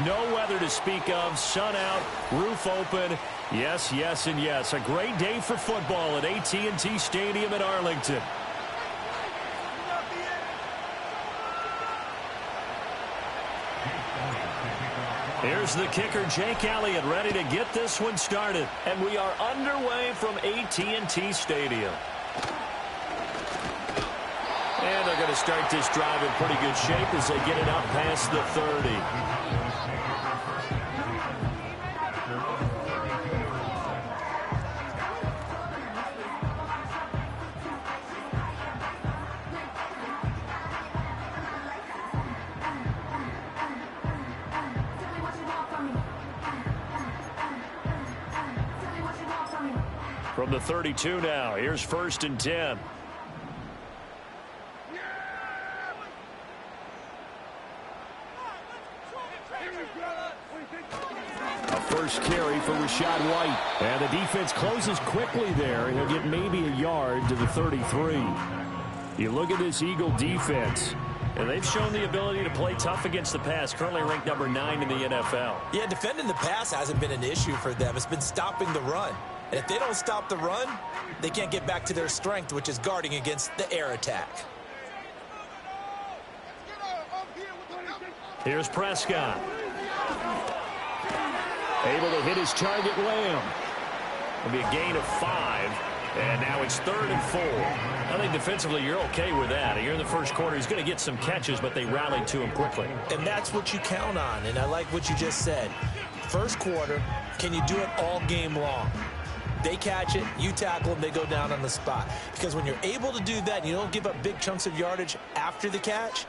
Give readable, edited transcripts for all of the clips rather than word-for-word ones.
no weather to speak of. Sun out, roof open. Yes, yes, and yes. A great day for football at AT&T Stadium in Arlington. Here's the kicker, Jake Elliott, ready to get this one started. And we are underway from AT&T Stadium. And they're going to start this drive in pretty good shape as they get it up past the 30. From the 32 now, here's 1st and 10. A first carry for Rashad White. And the defense closes quickly there. He'll get maybe a yard to the 33. You look at this Eagle defense, and they've shown the ability to play tough against the pass, currently ranked number 9 in the NFL. Yeah, defending the pass hasn't been an issue for them. It's been stopping the run. And if they don't stop the run, they can't get back to their strength, which is guarding against the air attack. Here's Prescott. Able to hit his target, Lamb. It'll be a gain of 5. And now it's 3rd and 4. I think defensively you're okay with that. Here in the first quarter, he's going to get some catches, but they rallied to him quickly. And that's what you count on. And I like what you just said. First quarter, can you do it all game long? They catch it, you tackle them, they go down on the spot. Because when you're able to do that, and you don't give up big chunks of yardage after the catch,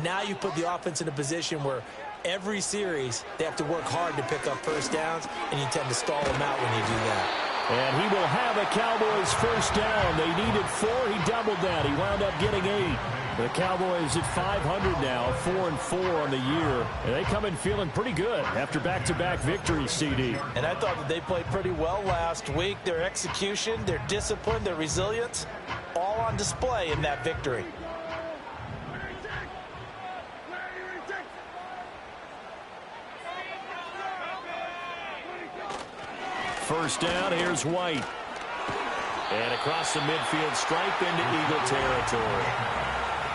now you put the offense in a position where every series they have to work hard to pick up first downs, and you tend to stall them out when you do that. And he will have a Cowboys first down. They needed 4. He doubled that. He wound up getting 8. The Cowboys at 500 now, 4-4 on the year. And they come in feeling pretty good after back-to-back victories, CD. And I thought that they played pretty well last week. Their execution, their discipline, their resilience, all on display in that victory. First down, here's White. And across the midfield stripe into Eagle territory.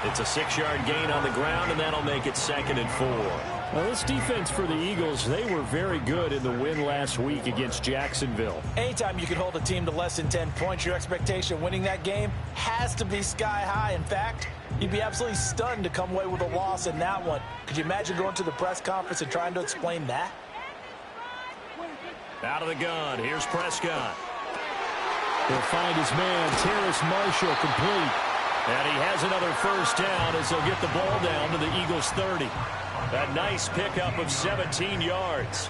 It's a 6-yard gain on the ground, and that'll make it 2nd and 4. Well, this defense for the Eagles, they were very good in the win last week against Jacksonville. Anytime you can hold a team to less than 10 points, your expectation of winning that game has to be sky high. In fact, you'd be absolutely stunned to come away with a loss in that one. Could you imagine going to the press conference and trying to explain that? Out of the gun, here's Prescott. He'll find his man, Terrace Marshall, complete. And he has another first down as they'll get the ball down to the Eagles' 30. That nice pickup of 17 yards.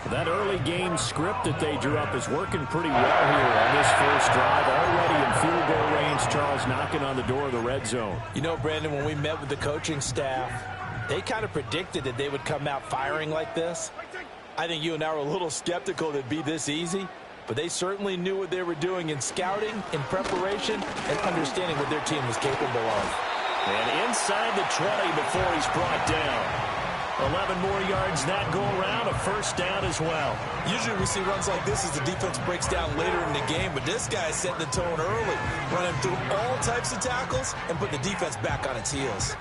That early game script that they drew up is working pretty well here on this first drive. Already in field goal range, Charles knocking on the door of the red zone. You know, Brandon, when we met with the coaching staff, they kind of predicted that they would come out firing like this. I think you and I were a little skeptical that it'd be this easy. But they certainly knew what they were doing in scouting, in preparation, and understanding what their team was capable of. And inside the 20 before he's brought down. 11 more yards that go around, a first down as well. Usually we see runs like this as the defense breaks down later in the game, but this guy's setting the tone early, running through all types of tackles and putting the defense back on its heels.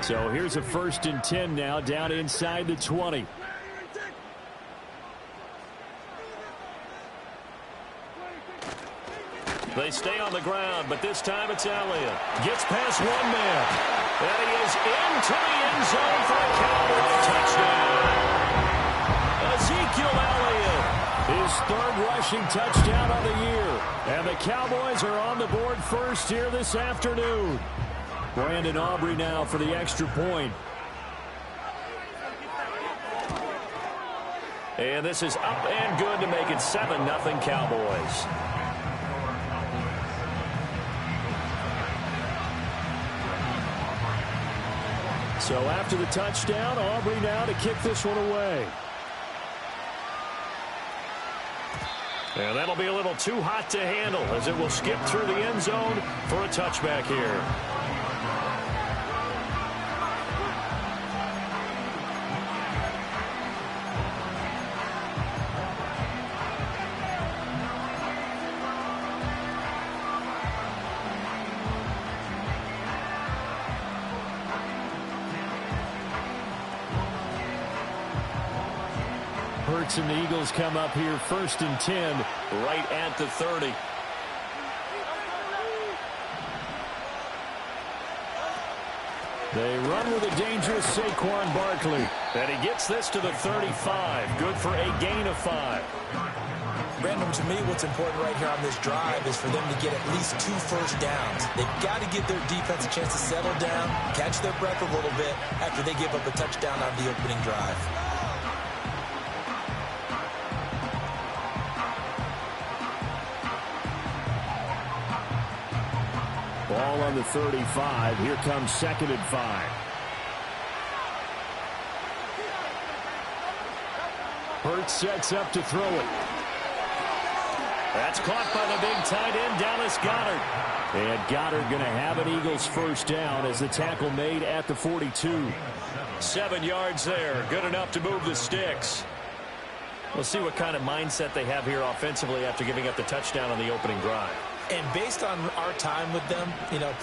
So here's a 1st and 10 now, down inside the 20. They stay on the ground, but this time it's Elliott. Gets past one man. And he is into the end zone for a Cowboy touchdown. Ezekiel Elliott, his 3rd rushing touchdown of the year. And the Cowboys are on the board first here this afternoon. Brandon Aubrey now for the extra point. And this is up and good to make it 7-0 Cowboys. So after the touchdown, Aubrey now to kick this one away. And that'll be a little too hot to handle as it will skip through the end zone for a touchback here. Hurts and the Eagles come up here 1st and 10 right at the 30. They run with a dangerous Saquon Barkley. And he gets this to the 35. Good for a gain of 5. Brandon, to me, what's important right here on this drive is for them to get at least 2 first downs. They've got to give their defense a chance to settle down, catch their breath a little bit after they give up a touchdown on the opening drive. Ball on the 35. Here comes 2nd and 5. Hurts sets up to throw it. That's caught by the big tight end, Dallas Goedert. And Goedert going to have an Eagles first down as the tackle made at the 42. 7 yards there. Good enough to move the sticks. We'll see what kind of mindset they have here offensively after giving up the touchdown on the opening drive. And based on our time with them,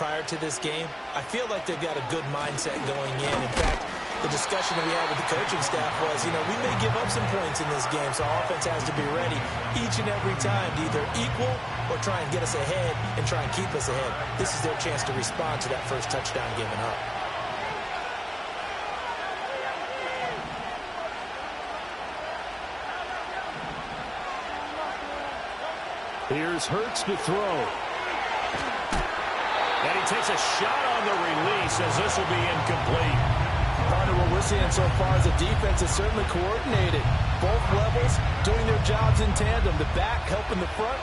prior to this game, I feel like they've got a good mindset going in. In fact, the discussion that we had with the coaching staff was, we may give up some points in this game, so our offense has to be ready each and every time to either equal or try and get us ahead and try and keep us ahead. This is their chance to respond to that first touchdown given up. Here's Hurts to throw. And he takes a shot on the release as this will be incomplete. Part of what we're seeing so far is the defense is certainly coordinated. Both levels doing their jobs in tandem. The back helping the front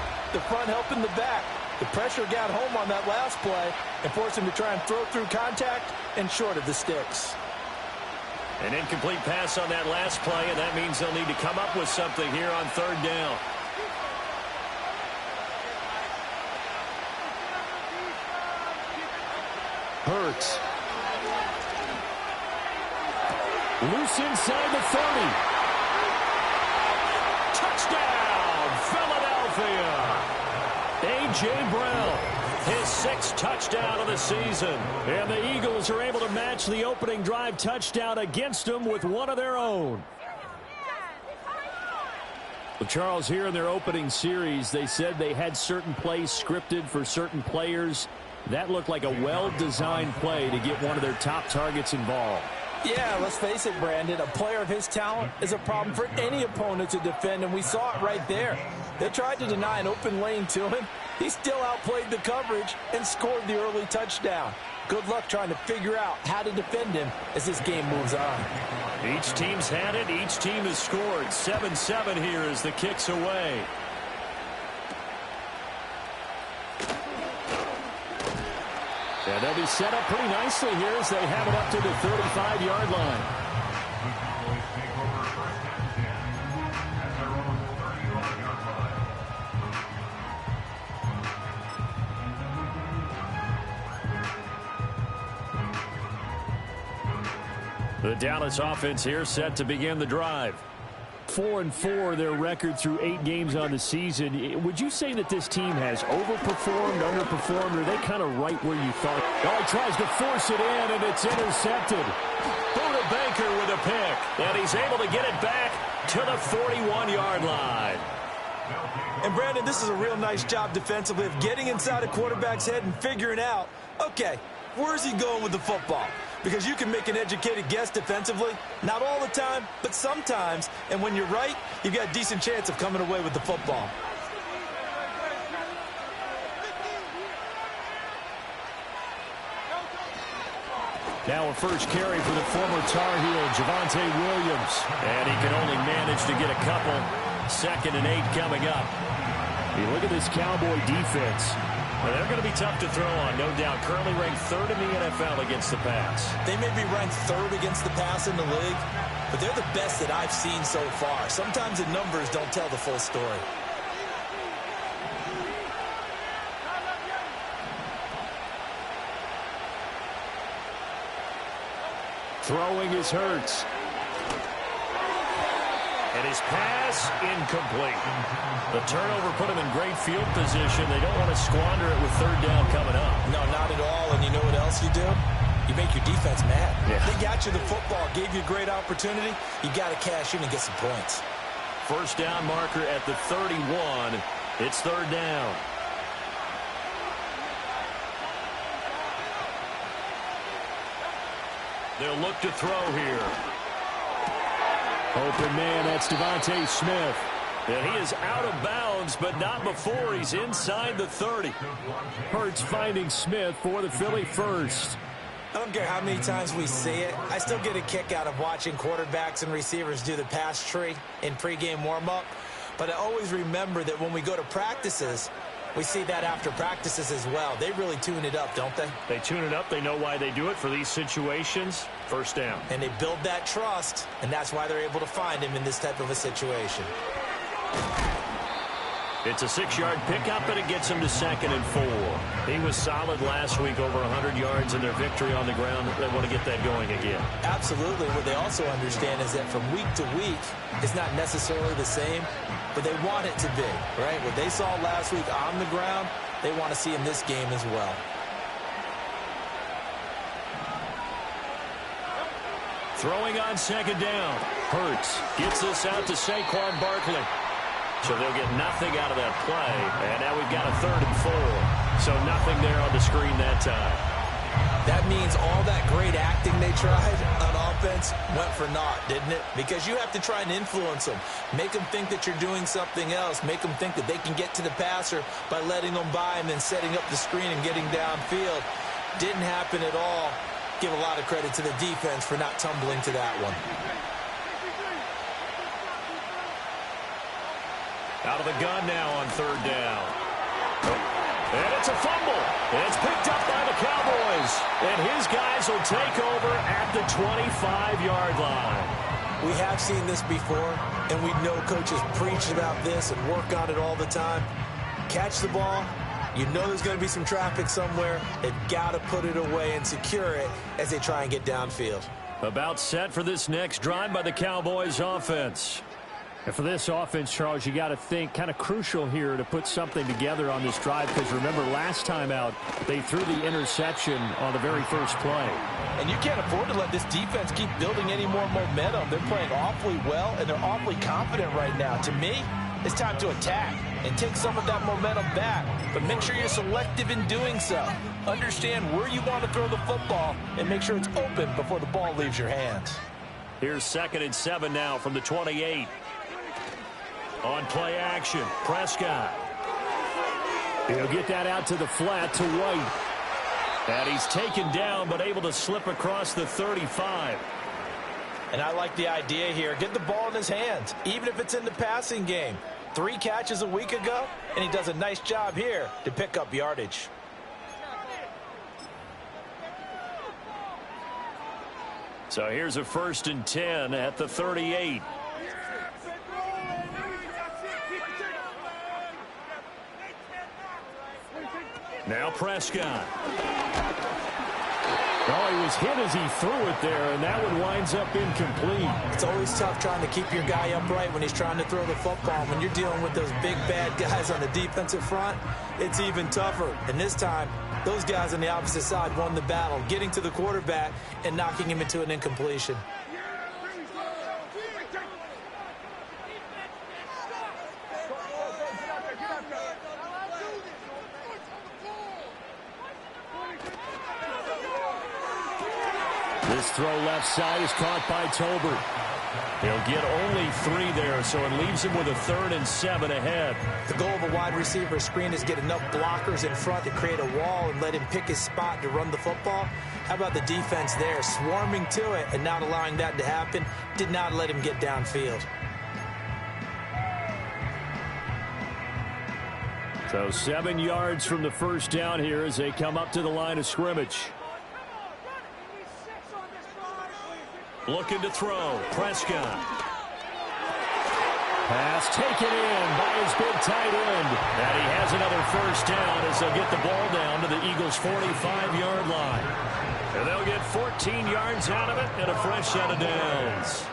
helping the back. The pressure got home on that last play and forced him to try and throw through contact and short of the sticks. An incomplete pass on that last play, and that means they'll need to come up with something here on 3rd down. Hurts. Loose inside the 30. Touchdown, Philadelphia. A.J. Brown, his 6th touchdown of the season. And the Eagles are able to match the opening drive touchdown against them with one of their own. Well, Charles, here in their opening series, they said they had certain plays scripted for certain players. That looked like a well-designed play to get one of their top targets involved. Yeah, let's face it, Brandon. A player of his talent is a problem for any opponent to defend, and we saw it right there. They tried to deny an open lane to him. He still outplayed the coverage and scored the early touchdown. Good luck trying to figure out how to defend him as this game moves on. Each team's had it. Each team has scored. 7-7 here as the kick's away. And they'll be set up pretty nicely here as they have it up to the 35-yard line. The Dallas offense here set to begin the drive. 4-4 their record through 8 games on the season. Would you say that this team has overperformed, underperformed, or are they kind of right where you thought? Oh, he tries to force it in, and it's intercepted. Buda Baker with a pick, and he's able to get it back to the 41-yard line. And, Brandon, this is a real nice job defensively of getting inside a quarterback's head and figuring out, okay, where's he going with the football? Because you can make an educated guess defensively. Not all the time, but sometimes. And when you're right, you've got a decent chance of coming away with the football. Now a first carry for the former Tar Heel, Javonte Williams. And he can only manage to get a couple. 2nd and 8 coming up. You look at this Cowboy defense. They're going to be tough to throw on, no doubt. Currently ranked 3rd in the NFL against the pass. They may be ranked 3rd against the pass in the league, but they're the best that I've seen so far. Sometimes the numbers don't tell the full story. Throwing is Hurts. And his pass incomplete. The turnover put him in great field position. They don't want to squander it with third down coming up. No, not at all. And you know what else you do? You make your defense mad. Yeah. They got you the football, gave you a great opportunity. You got to cash in and get some points. First down marker at the 31. It's third down. They'll look to throw here. Open man, that's Devontae Smith. And he is out of bounds, but not before he's inside the 30. Hurts finding Smith for the Philly first. I don't care how many times we see it. I still get a kick out of watching quarterbacks and receivers do the pass tree in pregame warm-up. But I always remember that when we go to practices, we see that after practices as well. They really tune it up, don't they? They tune it up. They know why they do it for these situations. First down. And they build that trust, and that's why they're able to find him in this type of a situation. It's a 6-yard pickup, and it gets him to 2nd and 4. He was solid last week, over 100 yards in their victory on the ground. They want to get that going again. Absolutely. What they also understand is that from week to week, it's not necessarily the same, but they want it to be, right? What they saw last week on the ground, they want to see in this game as well. Throwing on 2nd down. Hurts gets this out to Saquon Barkley. So they'll get nothing out of that play. And now we've got a 3rd and 4. So nothing there on the screen that time. That means all that great acting they tried on offense went for naught, didn't it? Because you have to try and influence them. Make them think that you're doing something else. Make them think that they can get to the passer by letting them by and then setting up the screen and getting downfield. Didn't happen at all. Give a lot of credit to the defense for not tumbling to that one. Out of the gun now on 3rd down. And it's a fumble. And it's picked up by the Cowboys. And his guys will take over at the 25-yard line. We have seen this before, and we know coaches preach about this and work on it all the time. Catch the ball. You know there's going to be some traffic somewhere. They've got to put it away and secure it as they try and get downfield. About set for this next drive by the Cowboys offense. And for this offense, Charles, you got to think kind of crucial here to put something together on this drive, because remember last time out they threw the interception on the very first play. And you can't afford to let this defense keep building any more momentum. They're playing awfully well, and they're awfully confident right now. To me, it's time to attack and take some of that momentum back. But make sure you're selective in doing so. Understand where you want to throw the football and make sure it's open before the ball leaves your hands. Here's 2nd and 7 now from the 28. On play action, Prescott. He'll get that out to the flat to White. And he's taken down but able to slip across the 35. And I like the idea here. Get the ball in his hands, even if it's in the passing game. 3 catches a week ago, and he does a nice job here to pick up yardage. So here's a 1st and 10 at the 38. Now Prescott. Oh, he was hit as he threw it there, and that one winds up incomplete. It's always tough trying to keep your guy upright when he's trying to throw the football. When you're dealing with those big, bad guys on the defensive front, it's even tougher. And this time, those guys on the opposite side won the battle, getting to the quarterback and knocking him into an incompletion. This throw left side is caught by Tolbert. He'll get only 3 there, so it leaves him with a 3rd and 7 ahead. The goal of a wide receiver screen is get enough blockers in front to create a wall and let him pick his spot to run the football. How about the defense there, swarming to it and not allowing that to happen? Did not let him get downfield. So 7 yards from the first down here as they come up to the line of scrimmage. Looking to throw. Prescott. Pass taken in by his big tight end. And he has another first down as they'll get the ball down to the Eagles' 45-yard line. And they'll get 14 yards out of it and a fresh set of downs.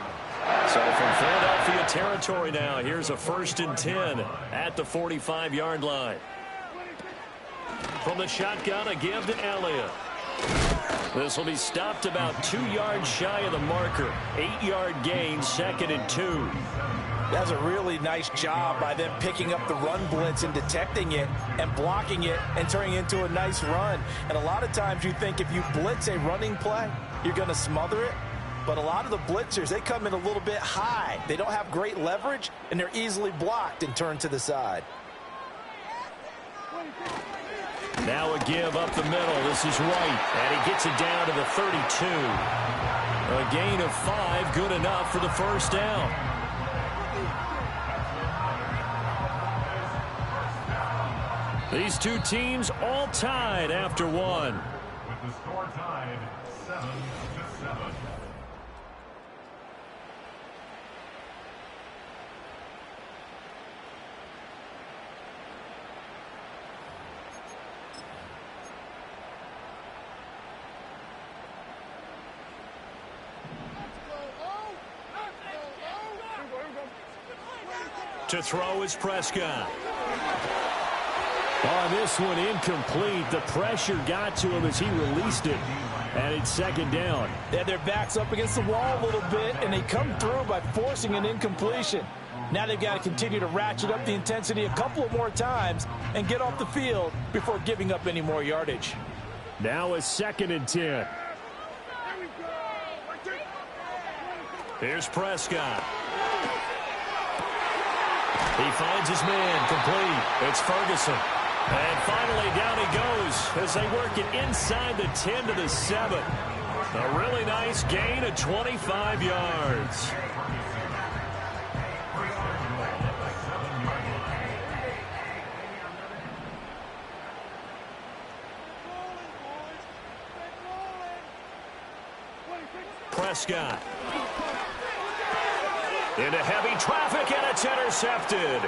So from Philadelphia territory now, here's a 1st and 10 at the 45-yard line. From the shotgun, a give to Elliott. This will be stopped about 2 yards shy of the marker. 8-yard gain, 2nd and 2. That's a really nice job by them picking up the run blitz and detecting it and blocking it and turning it into a nice run. And a lot of times you think if you blitz a running play, you're going to smother it. But a lot of the blitzers, they come in a little bit high. They don't have great leverage, and they're easily blocked and turned to the side. Now a give up the middle. This is Wright, and he gets it down to the 32. A gain of 5, good enough for the first down. These two teams all tied after one. With the score tied 7-7. To throw is Prescott. On this one, incomplete. The pressure got to him as he released it. And it's 2nd down. Yeah, their back's up against the wall a little bit, and they come through by forcing an incompletion. Now they've got to continue to ratchet up the intensity a couple of more times and get off the field before giving up any more yardage. Now a 2nd and 10. Here's Prescott. He finds his man, complete. It's Ferguson. And finally down he goes as they work it inside the 10 to the 7. A really nice gain of 25 yards. Prescott. Into heavy traffic, and it's intercepted.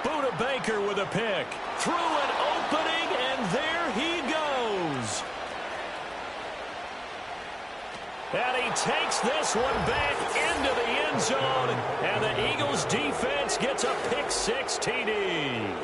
Buda Baker with a pick. Through an opening, and there he goes. And he takes this one back into the end zone. And the Eagles defense gets a pick-6 TD.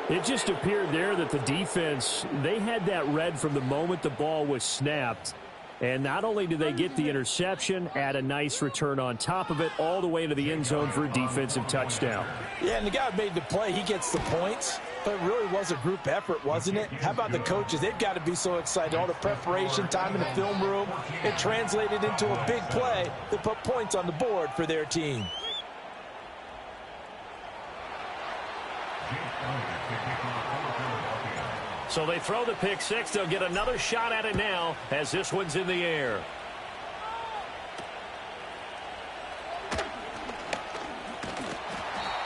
It just appeared there that the defense, they had that read from the moment the ball was snapped. And not only did they get the interception, add a nice return on top of it, all the way into the end zone for a defensive touchdown. Yeah, and the guy who made the play, he gets the points. But it really was a group effort, wasn't it? How about the coaches? They've got to be so excited. All the preparation, time in the film room, it translated into a big play that put points on the board for their team. So they throw the pick-6. They'll get another shot at it now as this one's in the air.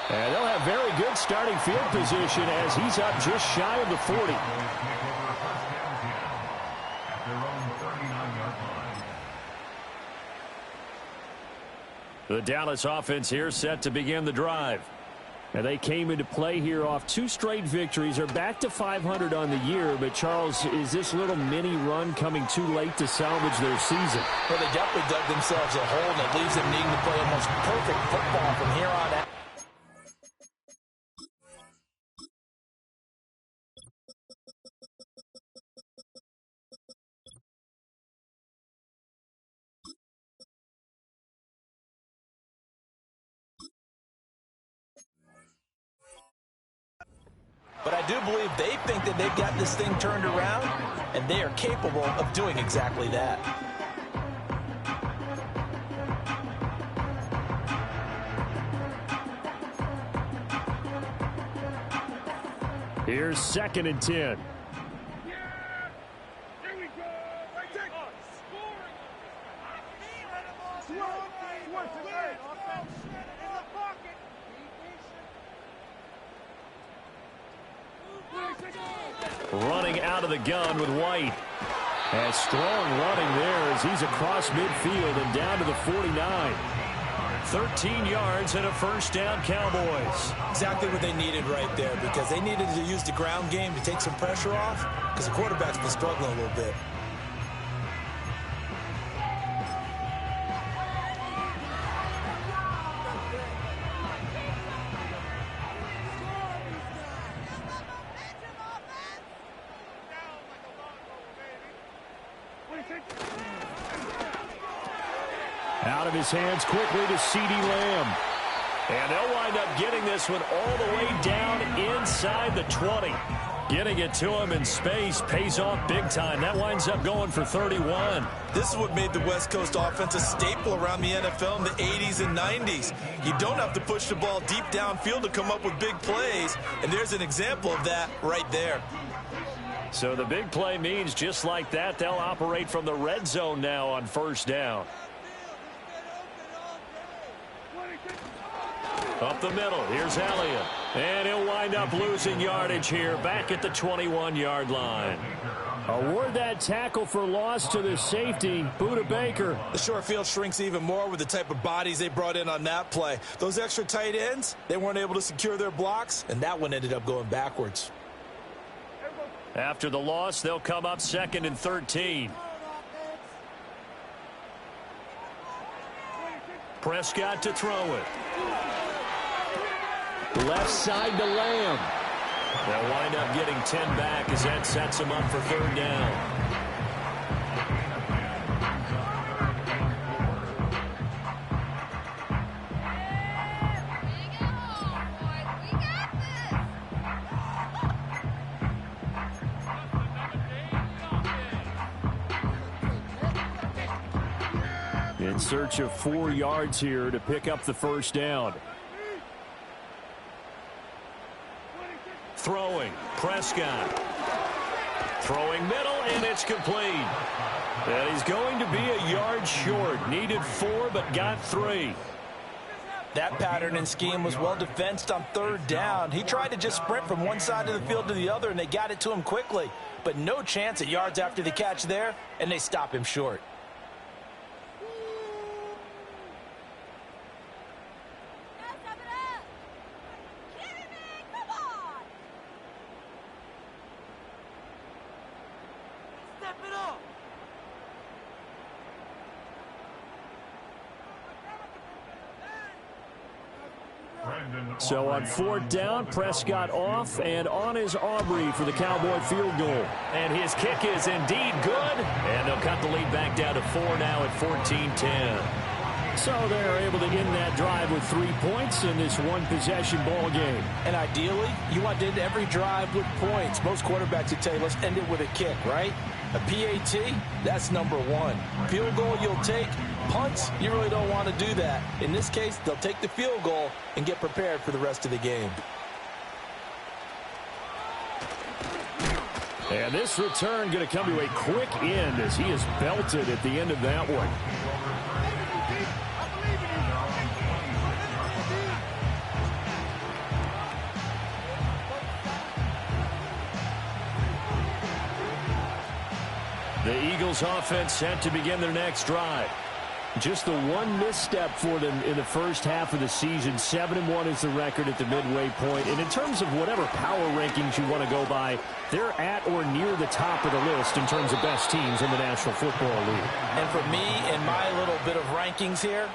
And they'll have very good starting field position as he's up just shy of the 40. The Dallas offense here set to begin the drive. And they came into play here off 2 straight victories. They're back to 500 on the year. But, Charles, is this little mini run coming too late to salvage their season? Well, they definitely dug themselves a hole, and it leaves them needing to play almost perfect football from here on out. But I do believe they think that they've got this thing turned around, and they are capable of doing exactly that. Here's 2nd and 10. Running out of the gun with White. And strong running there as he's across midfield and down to the 49. 13 yards and a first down, Cowboys. Exactly what they needed right there, because they needed to use the ground game to take some pressure off, because the quarterback's been struggling a little bit. Out of his hands quickly to CeeDee Lamb. And they'll wind up getting this one all the way down inside the 20. Getting it to him in space pays off big time. That winds up going for 31. This is what made the West Coast offense a staple around the NFL in the 80s and 90s. You don't have to push the ball deep downfield to come up with big plays, and there's an example of that right there. So the big play means just like that, they'll operate from the red zone now on first down. Up the middle, here's Elliott. And he'll wind up losing yardage here, back at the 21-yard line. Award that tackle for loss to the safety, Buda Baker. The short field shrinks even more with the type of bodies they brought in on that play. Those extra tight ends, they weren't able to secure their blocks, and that one ended up going backwards. After the loss, they'll come up 2nd and 13. Prescott to throw it. Left side to Lamb. They'll wind up getting 10 back as that sets them up for 3rd down. In search of 4 yards here to pick up the first down. Throwing, Prescott. Throwing middle, and it's complete. And he's going to be a yard short. Needed 4, but got 3. That pattern and scheme was well defensed on 3rd down. He tried to just sprint from one side of the field to the other, and they got it to him quickly. But no chance at yards after the catch there, and they stop him short. So on 4th down, Prescott off, and on is Aubrey for the Cowboy field goal. And his kick is indeed good. And they'll cut the lead back down to 4 now at 14-10. So they're able to end that drive with 3 points in this one-possession ball game. And ideally, you want to end every drive with points. Most quarterbacks would tell you, let's end it with a kick, right? A PAT, that's number 1. Field goal you'll take. Punts, you really don't want to do that. In this case, they'll take the field goal and get prepared for the rest of the game. And this return going to come to a quick end as he is belted at the end of that one. The Eagles offense set to begin their next drive. Just the one misstep for them in the first half of the season. 7-1 is the record at the midway point. And in terms of whatever power rankings you want to go by, they're at or near the top of the list in terms of best teams in the National Football League. And for me, in my little bit of rankings here,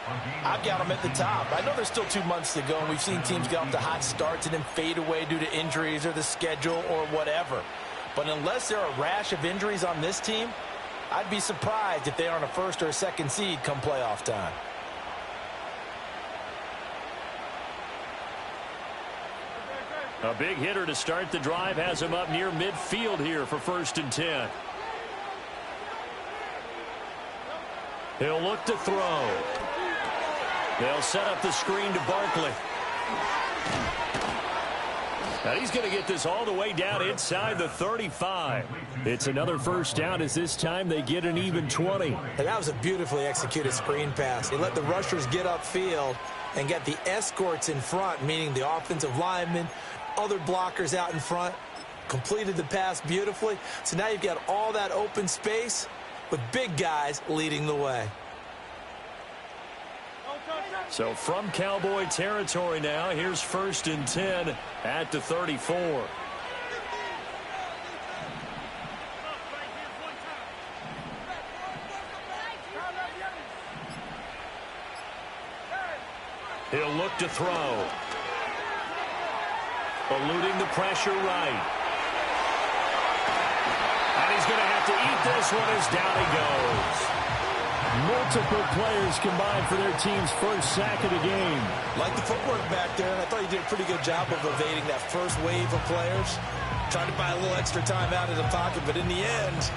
I've got them at the top. I know there's still 2 months to go, and we've seen teams get off to hot starts and then fade away due to injuries or the schedule or whatever. But unless there are a rash of injuries on this team, I'd be surprised if they aren't a 1st or a 2nd seed come playoff time. A big hitter to start the drive has him up near midfield here for 1st and 10. He'll look to throw. They'll set up the screen to Barkley. And he's going to get this all the way down inside the 35. It's another first down as this time they get an even 20. And that was a beautifully executed screen pass. They let the rushers get upfield and get the escorts in front, meaning the offensive linemen, other blockers out in front, completed the pass beautifully. So now you've got all that open space with big guys leading the way. So from Cowboy territory now, here's 1st and 10 at the 34. He'll look to throw. Eluding the pressure right. And he's going to have to eat this one as down he goes. Multiple players combined for their team's first sack of the game. Like the footwork back there, and I thought he did a pretty good job of evading that first wave of players. Trying to buy a little extra time out of the pocket, but in the end,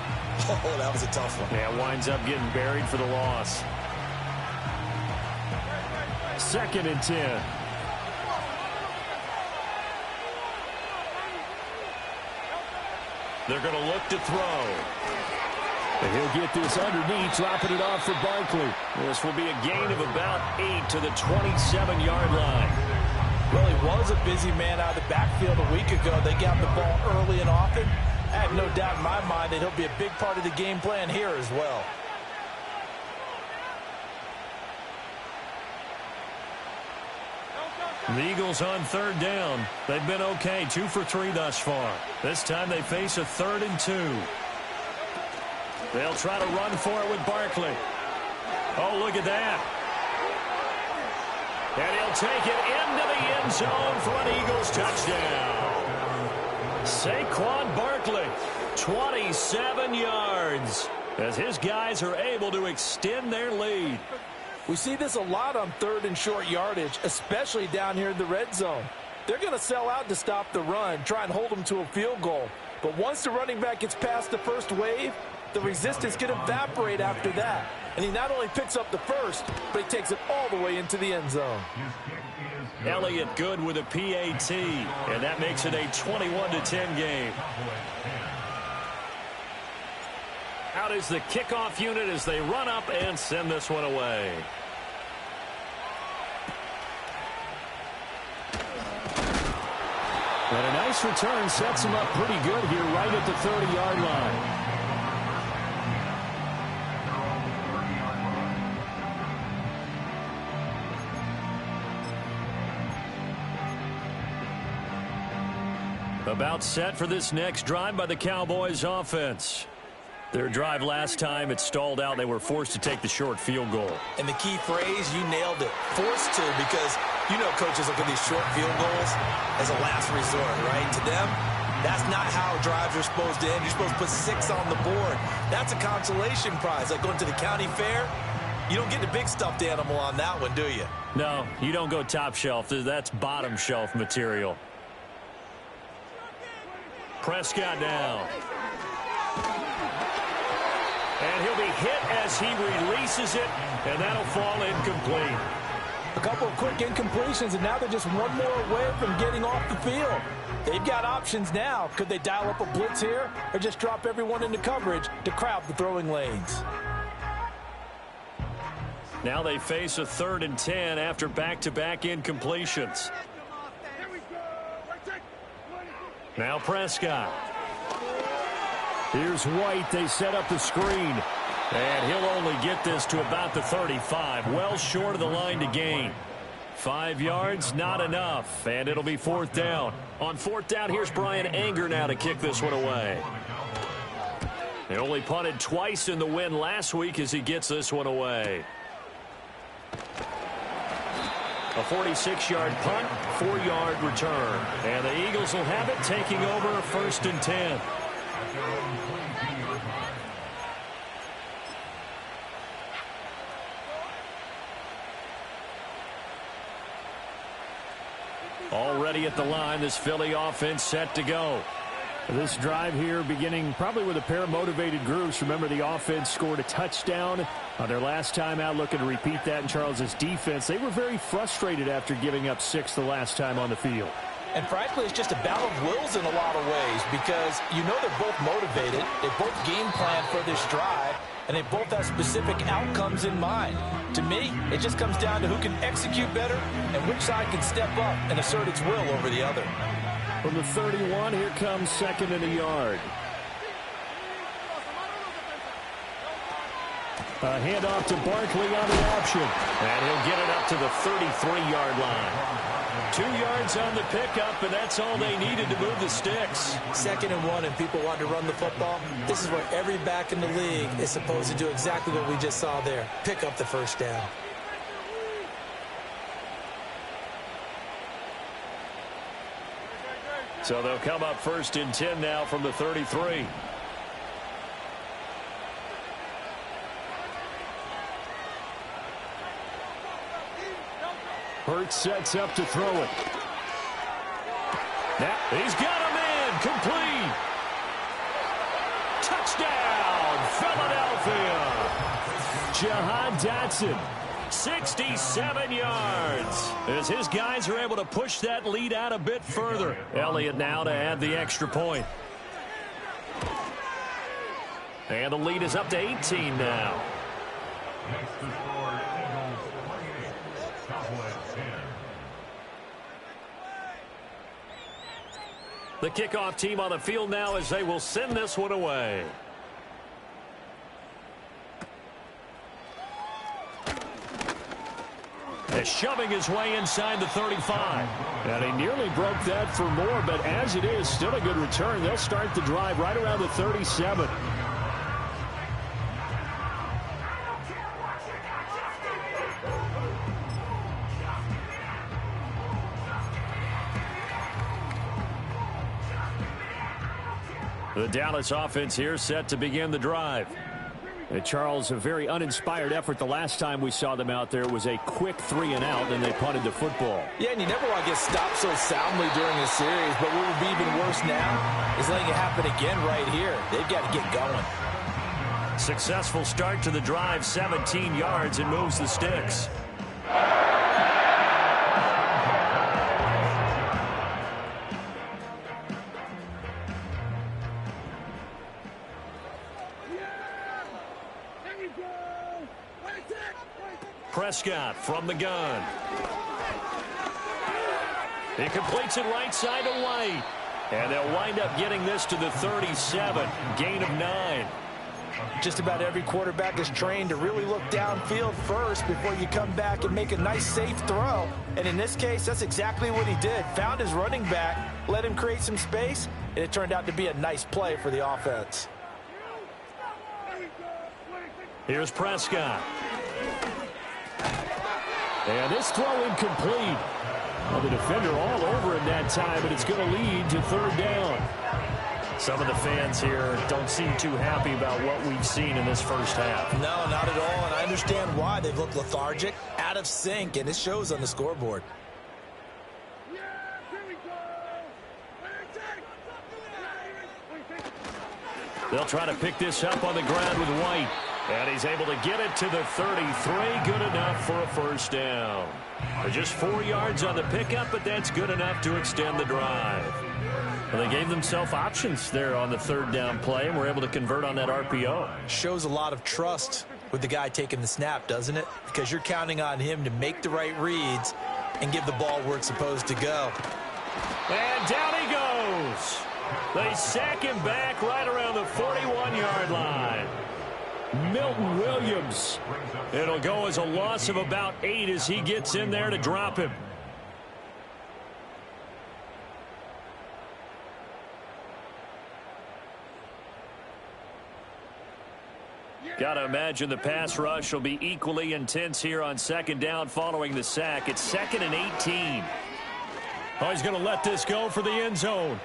oh, that was a tough one. Yeah, winds up getting buried for the loss. 2nd and 10. They're going to look to throw. And he'll get this underneath, dropping it off for Barkley. This will be a gain of about 8 to the 27-yard line. Well, he was a busy man out of the backfield a week ago. They got the ball early and often. I have no doubt in my mind that he'll be a big part of the game plan here as well. The Eagles on 3rd down. They've been okay, 2 for 3 thus far. This time they face a 3rd and 2. They'll try to run for it with Barkley. Oh, look at that. And he'll take it into the end zone for an Eagles touchdown. Saquon Barkley, 27 yards, as his guys are able to extend their lead. We see this a lot on 3rd and short yardage, especially down here in the red zone. They're going to sell out to stop the run, try and hold them to a field goal. But once the running back gets past the first wave, the resistance can evaporate after that. And he not only picks up the first, but he takes it all the way into the end zone. Elliott good with a PAT, and that makes it a 21-10 game. Out is the kickoff unit as they run up and send this one away. And a nice return sets him up pretty good here right at the 30-yard line. About set for this next drive by the Cowboys offense. Their drive last time, it stalled out. They were forced to take the short field goal. And the key phrase, you nailed it. Forced to, because you know coaches look at these short field goals as a last resort, right? To them, that's not how drives are supposed to end. You're supposed to put 6 on the board. That's a consolation prize. Like going to the county fair, you don't get the big stuffed animal on that one, do you? No, you don't go top shelf. That's bottom shelf material. Prescott now. And he'll be hit as he releases it, and that'll fall incomplete. A couple of quick incompletions, and now they're just one more away from getting off the field. They've got options now. Could they dial up a blitz here or just drop everyone into coverage to crowd the throwing lanes? Now they face a 3rd and 10 after back-to-back incompletions. Now Prescott. Here's White. They set up the screen. And he'll only get this to about the 35. Well short of the line to gain. 5 yards, not enough. And it'll be 4th down. On 4th down, here's Brian Anger now to kick this one away. He only punted twice in the win last week as he gets this one away. A 46-yard punt, 4-yard return. And the Eagles will have it, taking over 1st and 10. Already at the line, this Philly offense set to go. This drive here beginning probably with a pair of motivated groups. Remember, the offense scored a touchdown on their last time out, looking to repeat that in Charles's defense. They were very frustrated after giving up 6 the last time on the field. And frankly, it's just a battle of wills in a lot of ways, because you know they're both motivated. They both game plan for this drive, and they both have specific outcomes in mind. To me, it just comes down to who can execute better and which side can step up and assert its will over the other. From the 31, here comes 2nd and a yard. A handoff to Barkley on the option. And he'll get it up to the 33-yard line. 2 yards on the pickup, and that's all they needed to move the sticks. 2nd and 1, and people want to run the football. This is where every back in the league is supposed to do exactly what we just saw there. Pick up the first down. So they'll come up 1st and 10 now from the 33. Hurts sets up to throw it. Now, he's got a man. Complete. Touchdown, Philadelphia. Jahan Dotson. 67 yards. As his guys are able to push that lead out a bit further. Elliott now to add the extra point. And the lead is up to 18 now. Next to score, Eagles 28, Cowboys 10. The kickoff team on the field now as they will send this one away. Is shoving his way inside the 35. And he nearly broke that for more, but as it is, still a good return. They'll start the drive right around the 37. The Dallas offense here set to begin the drive. Charles, a very uninspired effort the last time we saw them out there. It was a quick 3-and-out, and they punted the football. Yeah, and you never want to get stopped so soundly during a series, but what would be even worse now is letting it happen again right here. They've got to get going. Successful start to the drive, 17 yards, and moves the sticks. Prescott from the gun. He completes it right side to White. And they'll wind up getting this to the 37. Gain of 9. Just about every quarterback is trained to really look downfield first before you come back and make a nice, safe throw. And in this case, that's exactly what he did. Found his running back, let him create some space, and it turned out to be a nice play for the offense. Here's Prescott. And this throw incomplete. Well, the defender all over him that time, but it's going to lead to 3rd down. Some of the fans here don't seem too happy about what we've seen in this first half. No, not at all, and I understand why. They've looked lethargic, out of sync, and it shows on the scoreboard. They'll try to pick this up on the ground with White. And he's able to get it to the 33. Good enough for a first down. Just 4 yards on the pickup, but that's good enough to extend the drive. Well, they gave themselves options there on the 3rd down play, and were able to convert on that RPO. Shows a lot of trust with the guy taking the snap, doesn't it? Because you're counting on him to make the right reads and give the ball where it's supposed to go. And down he goes. They sack him back right around the 41-yard line. Milton Williams. It'll go as a loss of about 8 as he gets in there to drop him. Got to imagine the pass rush will be equally intense here on 2nd down following the sack. It's 2nd and 18. Oh, he's going to let this go for the end zone.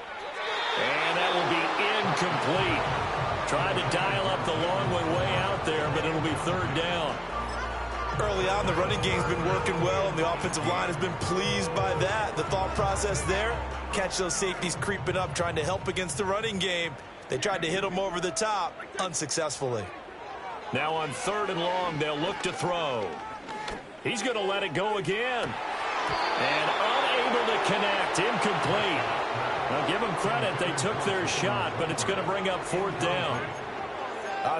And that will be incomplete. Tried to dial up the long one way out there, but it'll be 3rd down. Early on, the running game's been working well, and the offensive line has been pleased by that. The thought process there, catch those safeties creeping up, trying to help against the running game. They tried to hit them over the top, unsuccessfully. Now on 3rd and long, they'll look to throw. He's going to let it go again. And unable to connect, incomplete. Now, give them credit. They took their shot, but it's going to bring up 4th down.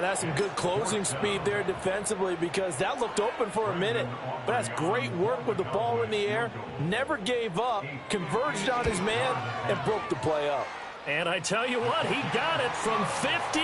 That's some good closing speed there defensively, because that looked open for a minute. But that's great work with the ball in the air. Never gave up, converged on his man, and broke the play up. And I tell you what, he got it from 58.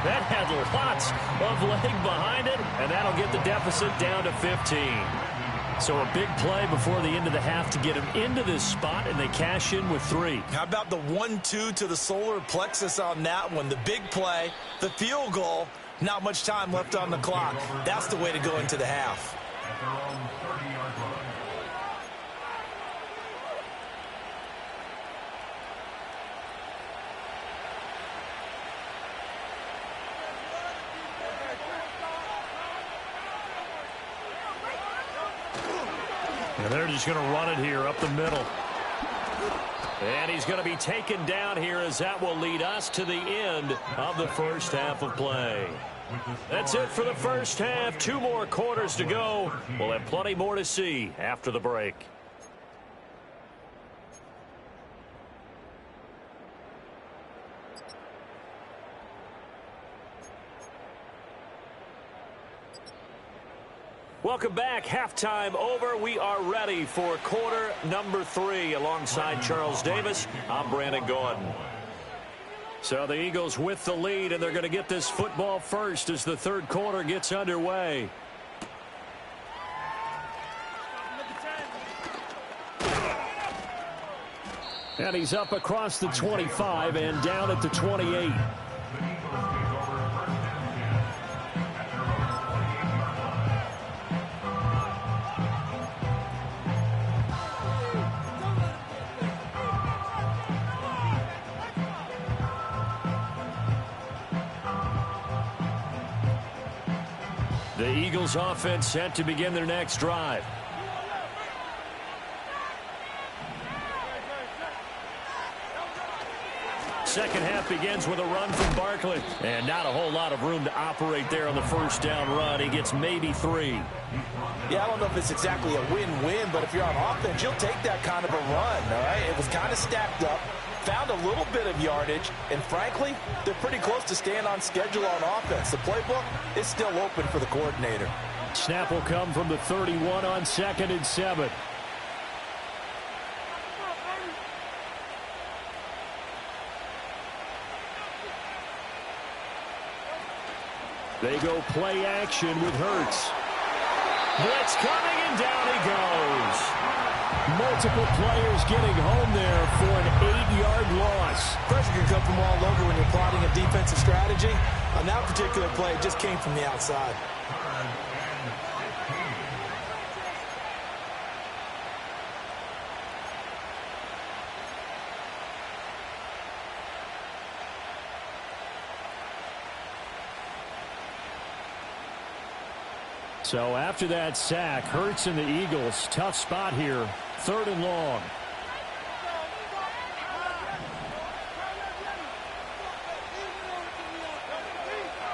That had lots of leg behind it, and that'll get the deficit down to 15. So a big play before the end of the half to get him into this spot, and they cash in with 3. How about the 1-2 to the solar plexus on that one? The big play, the field goal, not much time left on the clock. That's the way to go into the half. At their own 30-yard line. And they're just going to run it here up the middle. And he's going to be taken down here as that will lead us to the end of the first half of play. That's it for the first half. 2 more quarters to go. We'll have plenty more to see after the break. Welcome back. Halftime over. We are ready for quarter number 3. Alongside Charles Davis, I'm Brandon Gordon. So the Eagles with the lead, and they're going to get this football first as the third quarter gets underway. And he's up across the 25 and down at the 28. The Eagles offense set to begin their next drive. Second half begins with a run from Barkley. And not a whole lot of room to operate there on the first down run. He gets maybe 3. Yeah, I don't know if it's exactly a win-win, but if you're on offense, you'll take that kind of a run, all right? It was kind of stacked up, found a little bit of yardage, and frankly, they're pretty close to staying on schedule on offense. The playbook is still open for the coordinator. Snap will come from the 31 on 2nd and 7. They go play action with Hurts. Blitz coming, and down he goes. Multiple players getting home there for an 8-yard loss. Pressure can come from all over when you're plotting a defensive strategy. On that particular play, it just came from the outside. So after that sack, Hurts and the Eagles, tough spot here, 3rd and long.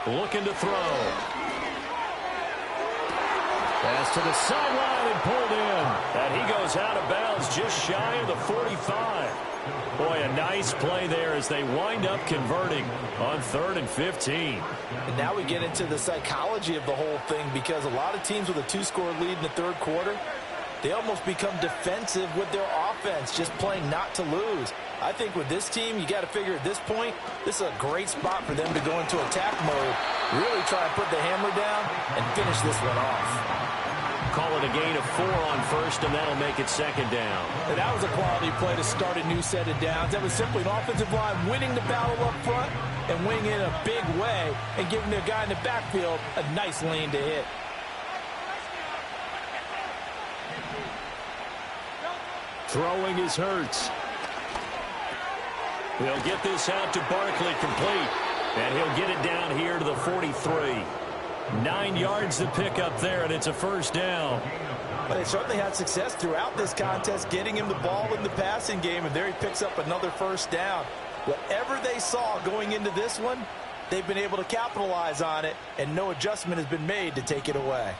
Looking to throw. Pass to the sideline and pulled in. And he goes out of bounds just shy of the 45. Boy, a nice play there as they wind up converting on 3rd and 15. And now we get into the psychology of the whole thing, because a lot of teams with a 2-score lead in the third quarter, they almost become defensive with their offense, just playing not to lose. I think with this team, you got to figure at this point, this is a great spot for them to go into attack mode, really try and put the hammer down and finish this one off. Call it a gain of 4 on 1st, and that'll make it 2nd down. And that was a quality play to start a new set of downs. That was simply an offensive line winning the battle up front and winning in a big way and giving their guy in the backfield a nice lane to hit. Throwing is Hurts. He'll get this out to Barkley complete, and he'll get it down here to the 43. 9 yards to pick up there, and it's a 1st down. But they certainly had success throughout this contest getting him the ball in the passing game, and there he picks up another 1st down. Whatever they saw going into this one, they've been able to capitalize on it, and no adjustment has been made to take it away.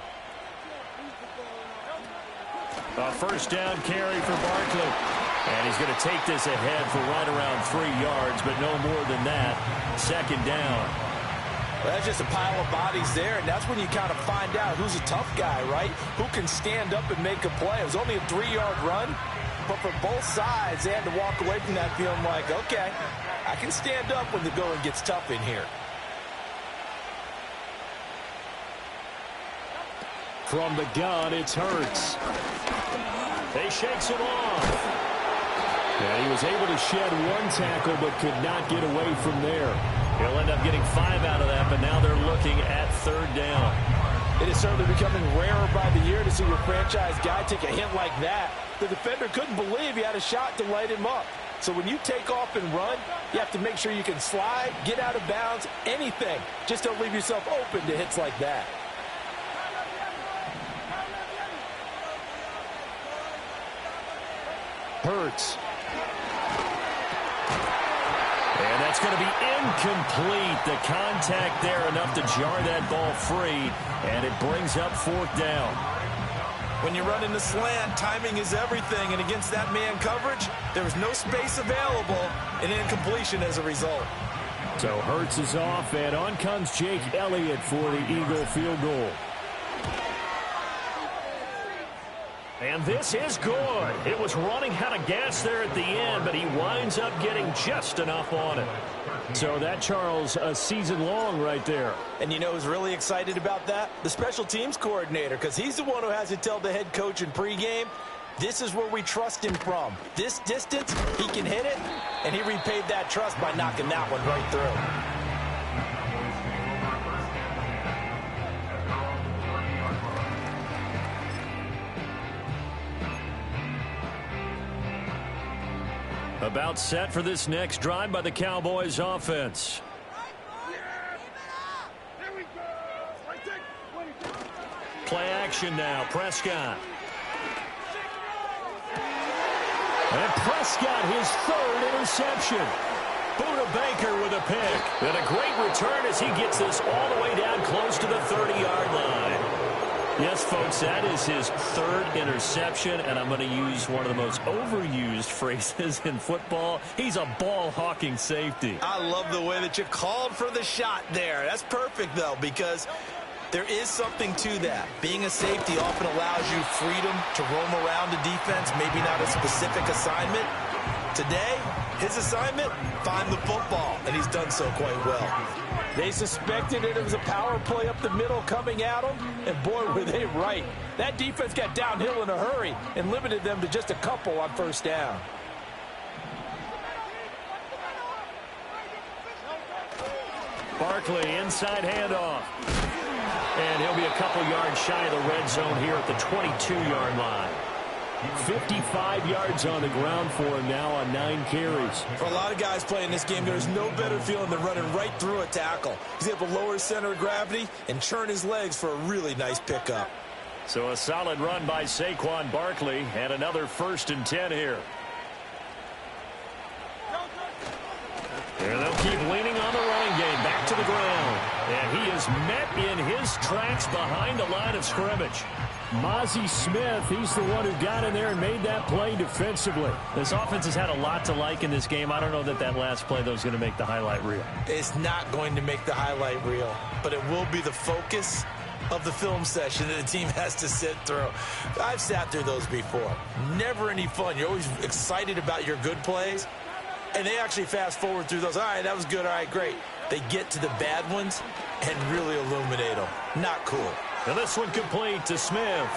A 1st down carry for Barkley. And he's going to take this ahead for right around 3 yards, but no more than that. 2nd down. Well, that's just a pile of bodies there, and that's when you kind of find out who's a tough guy, right? Who can stand up and make a play. It was only a 3-yard run, But for both sides, they had to walk away from that feeling like, okay, I can stand up when the going gets tough in here. From the gun, it's Hurts. He shakes him off. And he was able to shed one tackle but could not get away from there. He'll end up getting 5 out of that, but now they're looking at 3rd down. It is certainly becoming rarer by the year to see your franchise guy take a hit like that. The defender couldn't believe he had a shot to light him up. So when you take off and run, you have to make sure you can slide, get out of bounds, anything. Just don't leave yourself open to hits like that. Hurts. And that's going to be incomplete. The contact there enough to jar that ball free, and it brings up 4th down. When you run in the slant, timing is everything, and against that man coverage, there was no space available, and incompletion as a result. So Hurts is off, and on comes Jake Elliott for the Eagle field goal. And this is good. It was running out of gas there at the end, but he winds up getting just enough on it. So that, Charles, a season long right there. And you know who's really excited about that? The special teams coordinator, because he's the one who has to tell the head coach in pregame, this is where we trust him from. This distance, he can hit it, and he repaid that trust by knocking that one right through. About set for this next drive by the Cowboys offense. Play action now. Prescott. And Prescott, his 3rd interception. Buda Baker with a pick. And a great return as he gets this all the way down close to the 30-yard line. Yes, folks, that is his 3rd interception, and I'm going to use one of the most overused phrases in football. He's a ball-hawking safety. I love the way that you called for the shot there. That's perfect, though, because there is something to that. Being a safety often allows you freedom to roam around the defense, maybe not a specific assignment. Today, his assignment, find the football, and he's done so quite well. They suspected it was a power play up the middle coming at them, and boy, were they right. That defense got downhill in a hurry and limited them to just a couple on 1st down. Barkley, inside handoff. And he'll be a couple yards shy of the red zone here at the 22-yard line. 55 yards on the ground for him now on 9 carries. For a lot of guys playing this game, there's no better feeling than running right through a tackle. He's able to lower his center of gravity and churn his legs for a really nice pickup. So a solid run by Saquon Barkley, and another 1st and 10 here. And they'll keep leaning on the running game. Back to the ground. And he is met in his tracks behind the line of scrimmage. Mozzie Smith, he's the one who got in there and made that play defensively. This offense has had a lot to like in this game. I don't know that last play, though, is going to make the highlight reel. It's not going to make the highlight reel, but it will be the focus of the film session that the team has to sit through. I've sat through those before. Never any fun. You're always excited about your good plays, and they actually fast forward through those. All right, that was good. All right, great. They get to the bad ones and really illuminate them. Not cool. And this one complete to Smith.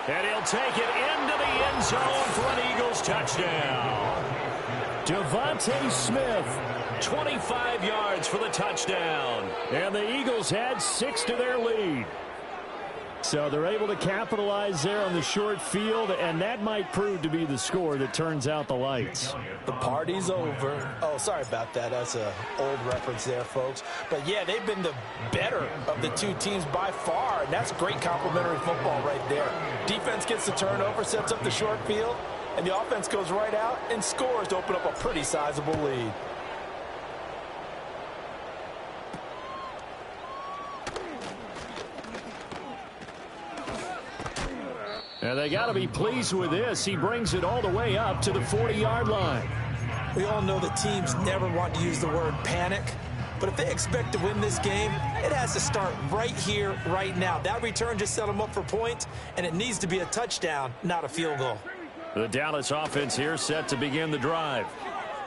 And he'll take it into the end zone for an Eagles touchdown. Devontae Smith, 25 yards for the touchdown. And the Eagles add 6 to their lead. So they're able to capitalize there on the short field, and that might prove to be the score that turns out the lights. The party's over. Oh, sorry about that. That's an old reference there, folks. But, yeah, they've been the better of the two teams by far, and that's great complimentary football right there. Defense gets the turnover, sets up the short field, and the offense goes right out and scores to open up a pretty sizable lead. And they got to be pleased with this. He brings it all the way up to the 40-yard line. We all know that teams never want to use the word panic, but if they expect to win this game, it has to start right here, right now. That return just set them up for points, and it needs to be a touchdown, not a field goal. The Dallas offense here set to begin the drive.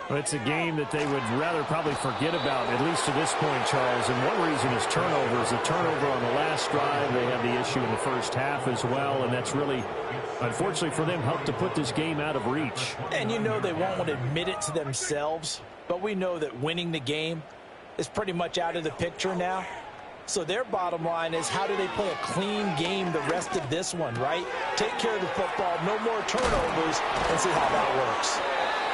Well, it's a game that they would rather probably forget about, at least to this point, Charles. And one reason is turnovers. The turnover on the last drive, they had the issue in the first half as well, and that's really, unfortunately for them, helped to put this game out of reach. And you know they won't want to admit it to themselves, but we know that winning the game is pretty much out of the picture now. So their bottom line is, how do they play a clean game the rest of this one, right? Take care of the football, no more turnovers, and see how that works.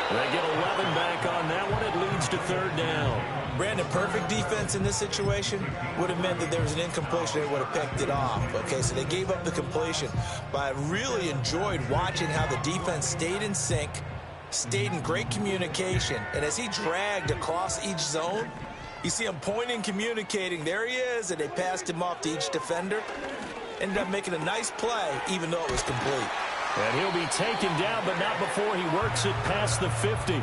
They get 11 back on that one. It leads to third down. Brandon, perfect defense in this situation would have meant that there was an incompletion. They would have picked it off. Okay, so they gave up the completion. But I really enjoyed watching how the defense stayed in sync, stayed in great communication. And as he dragged across each zone, you see him pointing, communicating. There he is, and they passed him off to each defender. Ended up making a nice play, even though it was complete. And he'll be taken down, but not before he works it past the 50.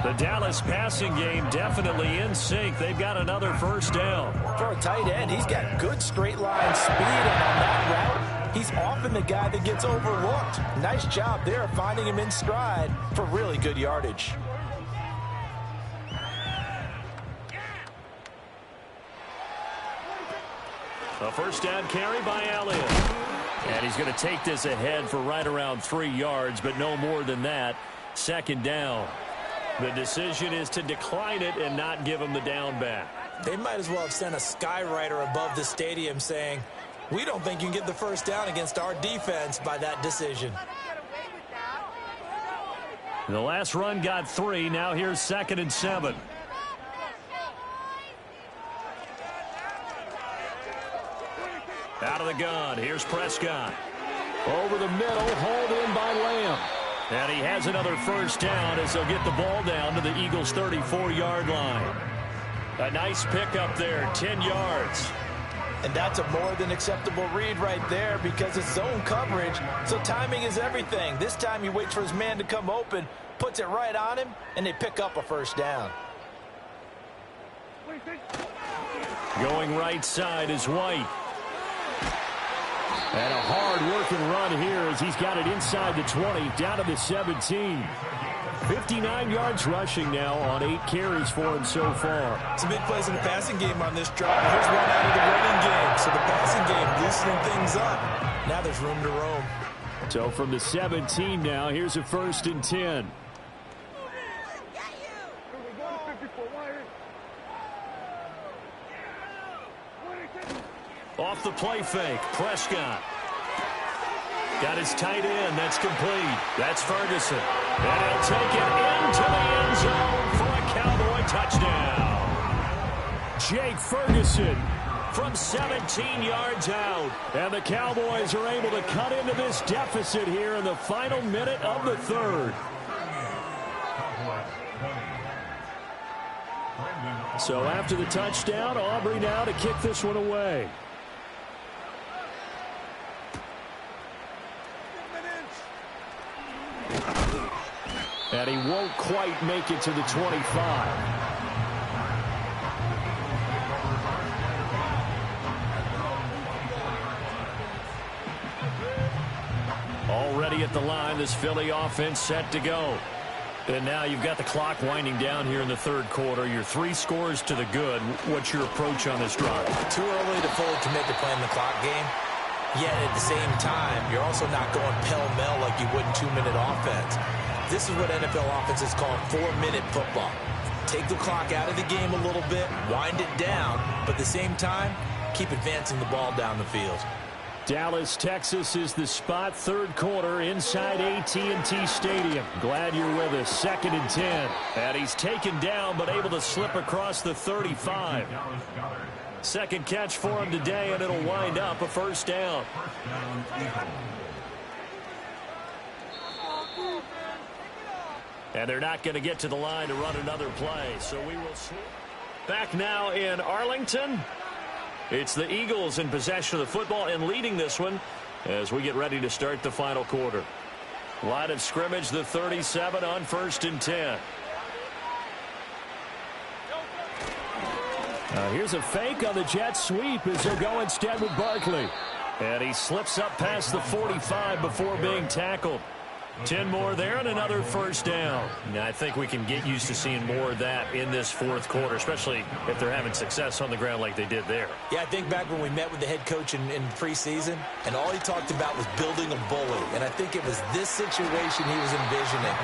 The Dallas passing game definitely in sync. They've got another first down. For a tight end, he's got good straight line speed, and on that route, he's often the guy that gets overlooked. Nice job there finding him in stride for really good yardage. A first down carry by Elliott. And he's going to take this ahead for right around 3 yards, but no more than that. Second down. The decision is to decline it and not give him the down back. They might as well have sent a skywriter above the stadium saying, we don't think you can get the first down against our defense by that decision. The last run got 3. Now here's 2nd and 7. Out of the gun. Here's Prescott. Over the middle, hauled in by Lamb. And he has another first down as they'll get the ball down to the Eagles' 34-yard line. A nice pickup there, 10 yards. And that's a more than acceptable read right there, because it's zone coverage, so timing is everything. This time he waits for his man to come open, puts it right on him, and they pick up a first down. Going right side is White. And a hard-working run here as he's got it inside the 20, down to the 17. 59 yards rushing now on 8 carries for him so far. Some big plays in the passing game on this drive. Here's one out of the running game. So the passing game loosening things up. Now there's room to roam. So from the 17 now, here's a 1st and 10. Off the play fake, Prescott. Got his tight end. That's complete. That's Ferguson. And he'll take it into the end zone for a Cowboy touchdown. Jake Ferguson from 17 yards out. And the Cowboys are able to cut into this deficit here in the final minute of the 3rd. So after the touchdown, Aubrey now to kick this one away. And he won't quite make it to the 25. Already at the line, this Philly offense set to go. And now you've got the clock winding down here in the 3rd quarter. You're 3 scores to the good. What's your approach on this drive? Too early to fully commit to playing the clock game. Yet at the same time, you're also not going pell-mell like you would in 2-minute offense. This is what NFL offenses call 4-minute football. Take the clock out of the game a little bit, wind it down, but at the same time, keep advancing the ball down the field. Dallas, Texas is the spot, 3rd quarter inside AT&T Stadium. Glad you're with us. 2nd and 10. And he's taken down but able to slip across the 35. Second catch for him today, and it'll wind up a first down. And they're not going to get to the line to run another play, so we will see. Back now in Arlington. It's the Eagles in possession of the football and leading this one as we get ready to start the final quarter. Line of scrimmage, the 37 on 1st and 10. Here's a fake on the jet sweep as they'll go instead with Barkley. And he slips up past the 45 before being tackled. 10 more there and another first down. Now, I think we can get used to seeing more of that in this fourth quarter, especially if they're having success on the ground like they did there. Yeah, I think back when we met with the head coach in preseason, and all he talked about was building a bully. And I think it was this situation he was envisioning.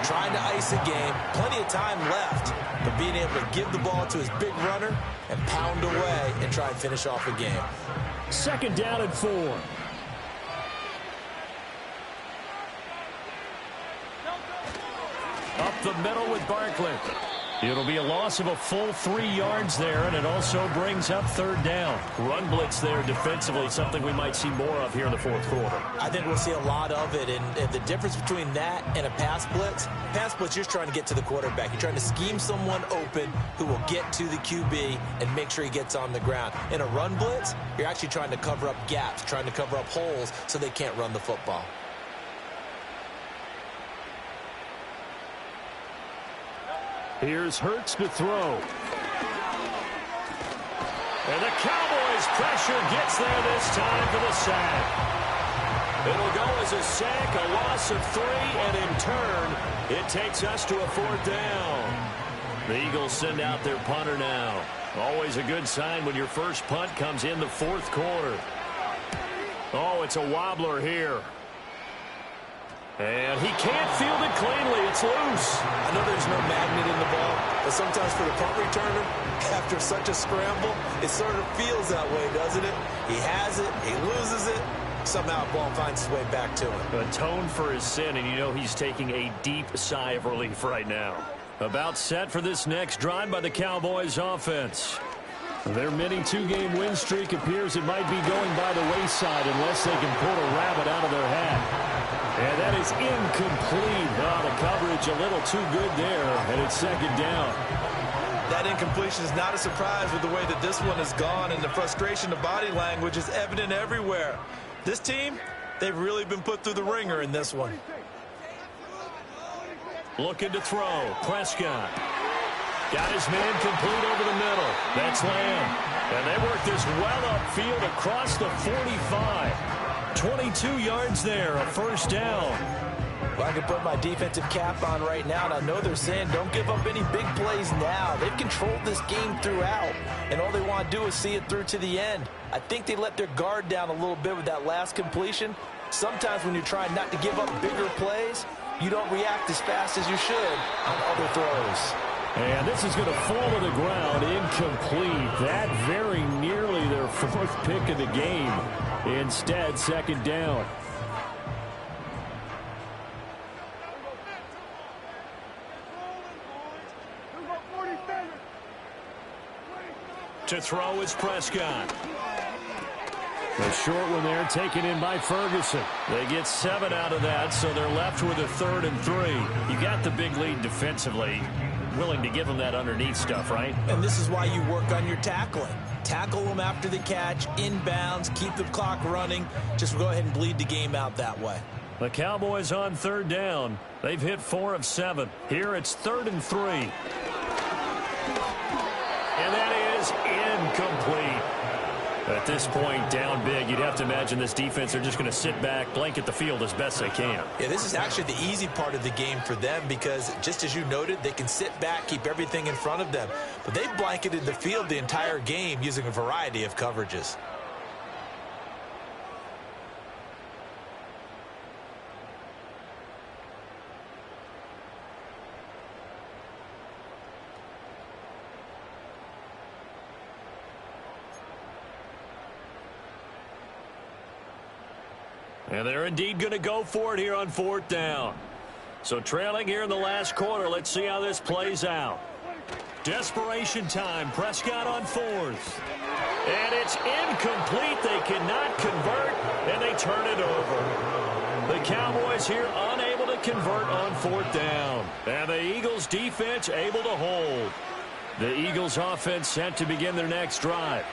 Trying to ice a game, plenty of time left, but being able to give the ball to his big runner and pound away and try and finish off a game. Second down and 4. Up the middle with Barkley. It'll be a loss of a full 3 yards there, and it also brings up third down. Run blitz there defensively, something we might see more of here in the fourth quarter. I think we'll see a lot of it, and the difference between that and a pass blitz, you're trying to get to the quarterback. You're trying to scheme someone open who will get to the QB and make sure he gets on the ground. In a run blitz, you're actually trying to cover up gaps, trying to cover up holes so they can't run the football. Here's Hurts to throw. And the Cowboys' pressure gets there this time for the sack. It'll go as a sack, a loss of 3, and in turn, it takes us to a fourth down. The Eagles send out their punter now. Always a good sign when your first punt comes in the fourth quarter. Oh, it's a wobbler here. And he can't field it cleanly. It's loose. I know there's no magnet in the ball, but sometimes for the punt returner, after such a scramble, it sort of feels that way, doesn't it? He has it, he loses it, somehow the ball finds its way back to him. Atone for his sin, and you know he's taking a deep sigh of relief right now. About set for this next drive by the Cowboys offense. Their mini 2-game win streak appears it might be going by the wayside unless they can pull a rabbit out of their hat. And that is incomplete. Oh, the coverage a little too good there, and it's second down. That incompletion is not a surprise with the way that this one has gone, and the frustration of body language is evident everywhere. This team, they've really been put through the ringer in this one. Looking to throw. Prescott. Got his man complete over the middle. That's Lamb. And they work this well upfield across the 45. 22 yards there, a first down. Well, I can put my defensive cap on right now, and I know they're saying don't give up any big plays now. They've controlled this game throughout, and all they want to do is see it through to the end. I think they let their guard down a little bit with that last completion. Sometimes when you're trying not to give up bigger plays, you don't react as fast as you should on other throws. And this is going to fall to the ground, incomplete. That very nearly their fourth pick of the game. Instead, second down. To throw is Prescott. The short one there taken in by Ferguson. They get 7 out of that, so they're left with a 3rd and 3. You got the big lead defensively. Willing to give them that underneath stuff, right? And this is why you work on your tackling. Tackle them after the catch, inbounds, keep the clock running. Just go ahead and bleed the game out that way. The Cowboys on third down. They've hit 4 of 7. Here it's 3rd and 3. And that is incomplete. At this point, down big, you'd have to imagine this defense, they're just going to sit back, blanket the field as best they can. Yeah, this is actually the easy part of the game for them because, just as you noted, they can sit back, keep everything in front of them. But they blanketed the field the entire game using a variety of coverages. And they're indeed going to go for it here on 4th down. So trailing here in the last quarter, let's see how this plays out. Desperation time. Prescott on 4th. And it's incomplete. They cannot convert, and they turn it over. The Cowboys here unable to convert on 4th down. And the Eagles defense able to hold. The Eagles offense set to begin their next drive.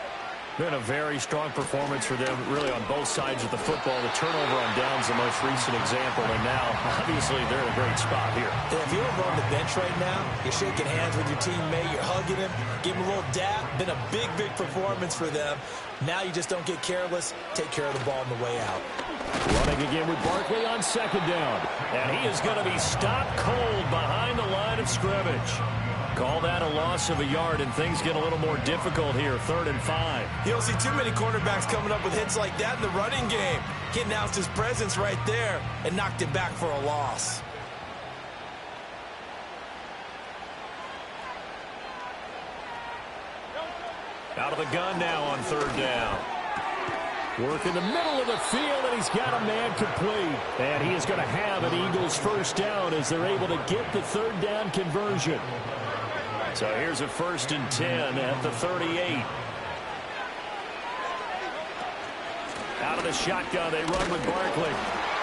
Been a very strong performance for them, really, on both sides of the football. The turnover on downs the most recent example, and now, obviously, they're in a great spot here. Yeah, if you're over on the bench right now, you're shaking hands with your teammate, you're hugging him, give him a little dap. Been a big, big performance for them. Now you just don't get careless. Take care of the ball on the way out. Running again with Barkley on second down. And he is going to be stopped cold behind the line of scrimmage. Call that a loss of a yard, and things get a little more difficult here, 3rd and 5. You don't see too many cornerbacks coming up with hits like that in the running game. He announced his presence right there and knocked it back for a loss. Out of the gun now on 3rd down. Work in the middle of the field, and he's got a man complete. And he is going to have an Eagles first down as they're able to get the 3rd down conversion. So here's a 1st and 10 at the 38. Out of the shotgun, they run with Barkley.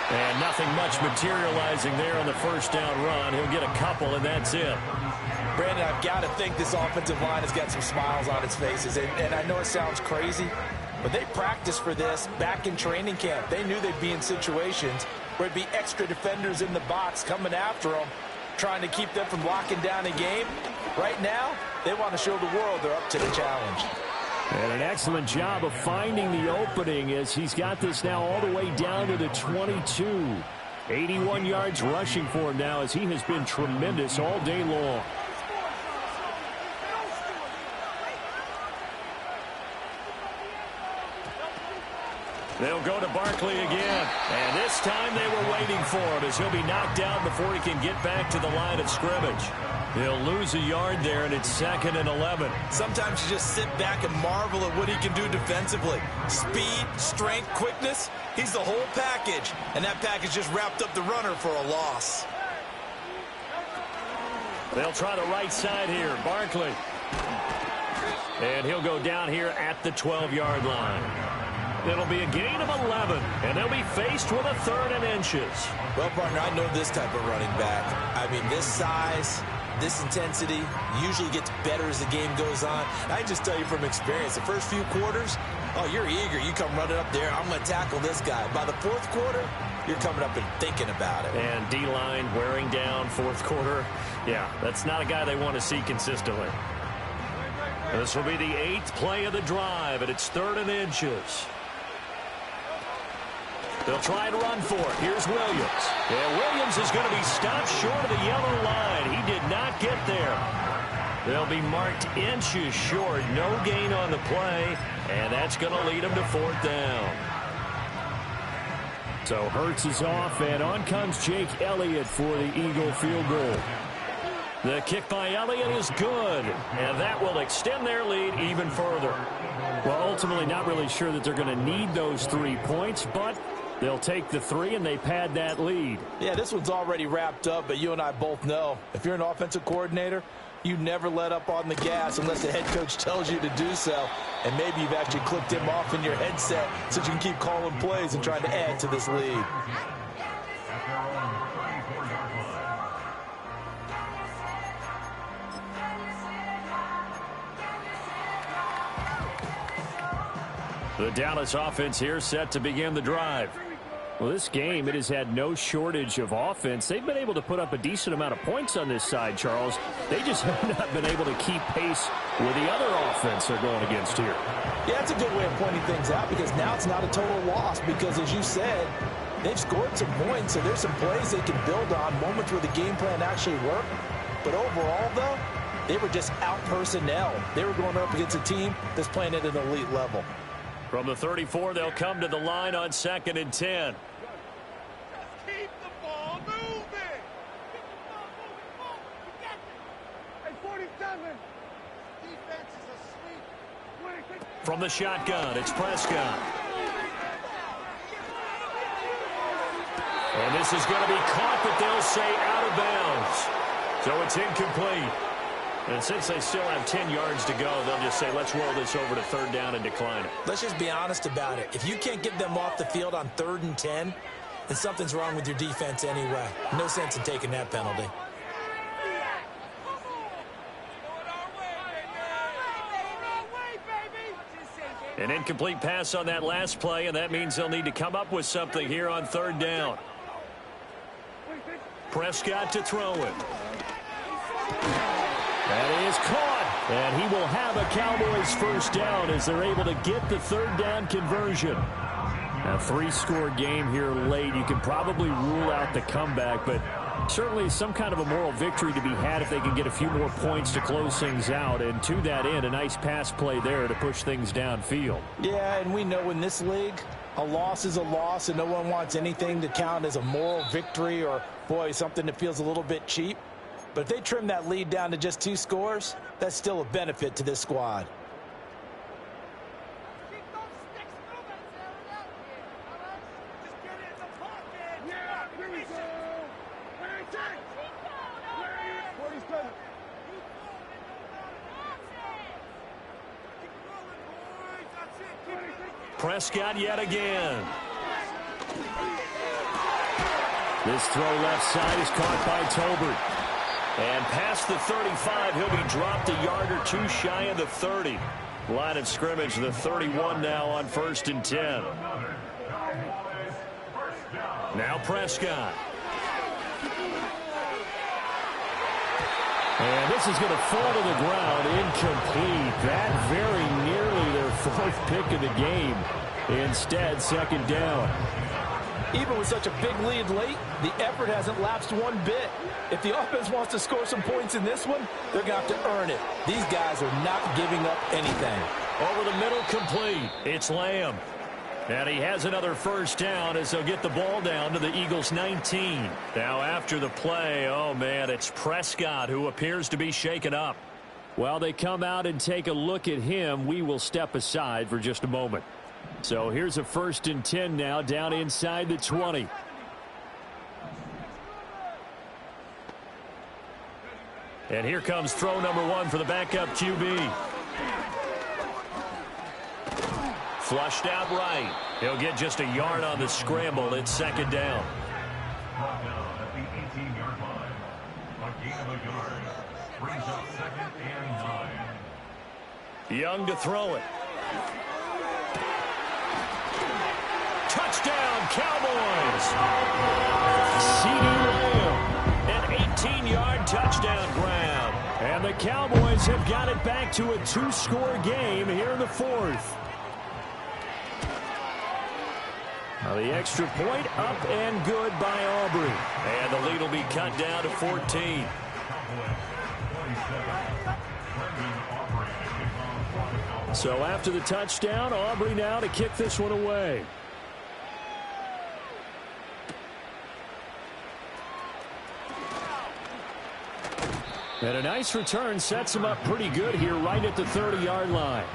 And nothing much materializing there on the 1st down run. He'll get a couple, and that's it. Brandon, I've got to think this offensive line has got some smiles on its faces. And I know it sounds crazy, but they practiced for this back in training camp. They knew they'd be in situations where it'd be extra defenders in the box coming after them, trying to keep them from locking down a game. Right now, they want to show the world they're up to the challenge. And an excellent job of finding the opening as he's got this now all the way down to the 22. 81 yards rushing for him now as he has been tremendous all day long. They'll go to Barkley again. And this time they were waiting for him as he'll be knocked down before he can get back to the line of scrimmage. He'll lose a yard there, and it's 2nd and 11. Sometimes you just sit back and marvel at what he can do defensively. Speed, strength, quickness. He's the whole package. And that package just wrapped up the runner for a loss. They'll try the right side here. Barkley. And he'll go down here at the 12-yard line. It'll be a gain of 11, and they'll be faced with a 3rd and inches. Well, partner, I know this type of running back. I mean, this size, this intensity usually gets better as the game goes on. I just tell you from experience, the first few quarters, oh, you're eager. You come running up there, I'm going to tackle this guy. By the 4th quarter, you're coming up and thinking about it. And D-line wearing down 4th quarter. Yeah, that's not a guy they want to see consistently. This will be the 8th play of the drive, and it's 3rd and inches. They'll try and run for it. Here's Williams. And Williams is going to be stopped short of the yellow line. He did not get there. They'll be marked inches short. No gain on the play. And that's going to lead them to 4th down. So Hurts is off, and on comes Jake Elliott for the Eagle field goal. The kick by Elliott is good. And that will extend their lead even further. Well, ultimately not really sure that they're going to need those 3 points, but they'll take the 3 and they pad that lead. Yeah, this one's already wrapped up, but you and I both know if you're an offensive coordinator, you never let up on the gas unless the head coach tells you to do so. And maybe you've actually clicked him off in your headset so you can keep calling plays and trying to add to this lead. The Dallas offense here set to begin the drive. Well, this game, it has had no shortage of offense. They've been able to put up a decent amount of points on this side, Charles. They just have not been able to keep pace with the other offense they're going against here. Yeah, that's a good way of pointing things out because now it's not a total loss because, as you said, they've scored some points, so there's some plays they can build on, moments where the game plan actually worked. But overall, though, they were just out-personnel. They were going up against a team that's playing at an elite level. From the 34, they'll come to the line on 2nd and 10. Keep the ball moving. Hey, 47. Defense is asleep. From the shotgun, it's Prescott. And this is going to be caught, but they'll say out of bounds. So it's incomplete. And since they still have 10 yards to go, they'll just say, let's roll this over to 3rd down and decline it. Let's just be honest about it. If you can't get them off the field on 3rd and 10, then something's wrong with your defense anyway. No sense in taking that penalty. An incomplete pass on that last play, and that means they'll need to come up with something here on 3rd down. Prescott to throw it. That is caught, and he will have a Cowboys first down as they're able to get the 3rd down conversion. A three-score game here late. You can probably rule out the comeback, but certainly some kind of a moral victory to be had if they can get a few more points to close things out. And to that end, a nice pass play there to push things downfield. Yeah, and we know in this league, a loss is a loss, and no one wants anything to count as a moral victory or, boy, something that feels a little bit cheap. But if they trim that lead down to just 2 scores, that's still a benefit to this squad. Prescott yet again. This throw left side is caught by Tolbert. And past the 35, he'll be dropped a yard or 2 shy of the 30. Line of scrimmage, the 31 now on 1st and 10. Now Prescott. And this is going to fall to the ground, incomplete. That very nearly their 4th pick of the game. Instead, 2nd down. Even with such a big lead late, the effort hasn't lapsed one bit. If the offense wants to score some points in this one, they're going to have to earn it. These guys are not giving up anything. Over the middle, complete. It's Lamb. And he has another 1st down as they'll get the ball down to the Eagles' 19. Now after the play, oh man, it's Prescott who appears to be shaken up. While they come out and take a look at him, we will step aside for just a moment. So here's a 1st and 10 now down inside the 20. And here comes throw number 1 for the backup QB. Flushed out right. He'll get just a yard on the scramble. It's 2nd down. Brought down at the 18-yard line. A gain of a yard. Brings up 2nd and 9. Young to throw it. Touchdown, Cowboys! CeeDee Lamb, an 18-yard touchdown grab. And the Cowboys have got it back to a 2-score game here in the 4th. Now the extra point up and good by Aubrey. And the lead will be cut down to 14. So after the touchdown, Aubrey now to kick this one away. And a nice return sets him up pretty good here right at the 30-yard line.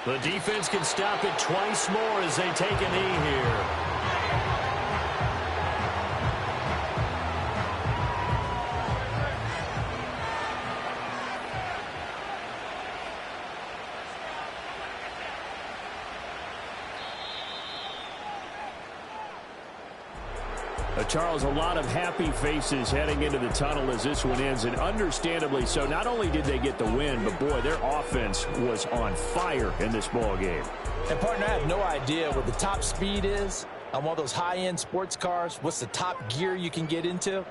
The defense can stop it twice more as they take a knee here. Charles, a lot of happy faces heading into the tunnel as this one ends, and understandably so. Not only did they get the win, but boy, their offense was on fire in this ball game. And partner, I have no idea what the top speed is on one of those high-end sports cars. What's the top gear you can get into?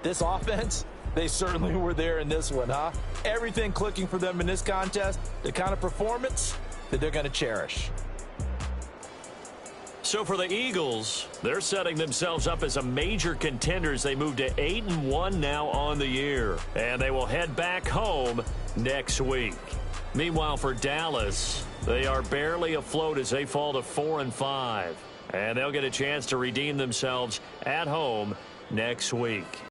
This offense, they certainly were there in this one, huh? Everything clicking for them in this contest, the kind of performance that they're going to cherish. So for the Eagles, they're setting themselves up as a major contender as they move to 8-1 now on the year. And they will head back home next week. Meanwhile, for Dallas, they are barely afloat as they fall to 4-5. And they'll get a chance to redeem themselves at home next week.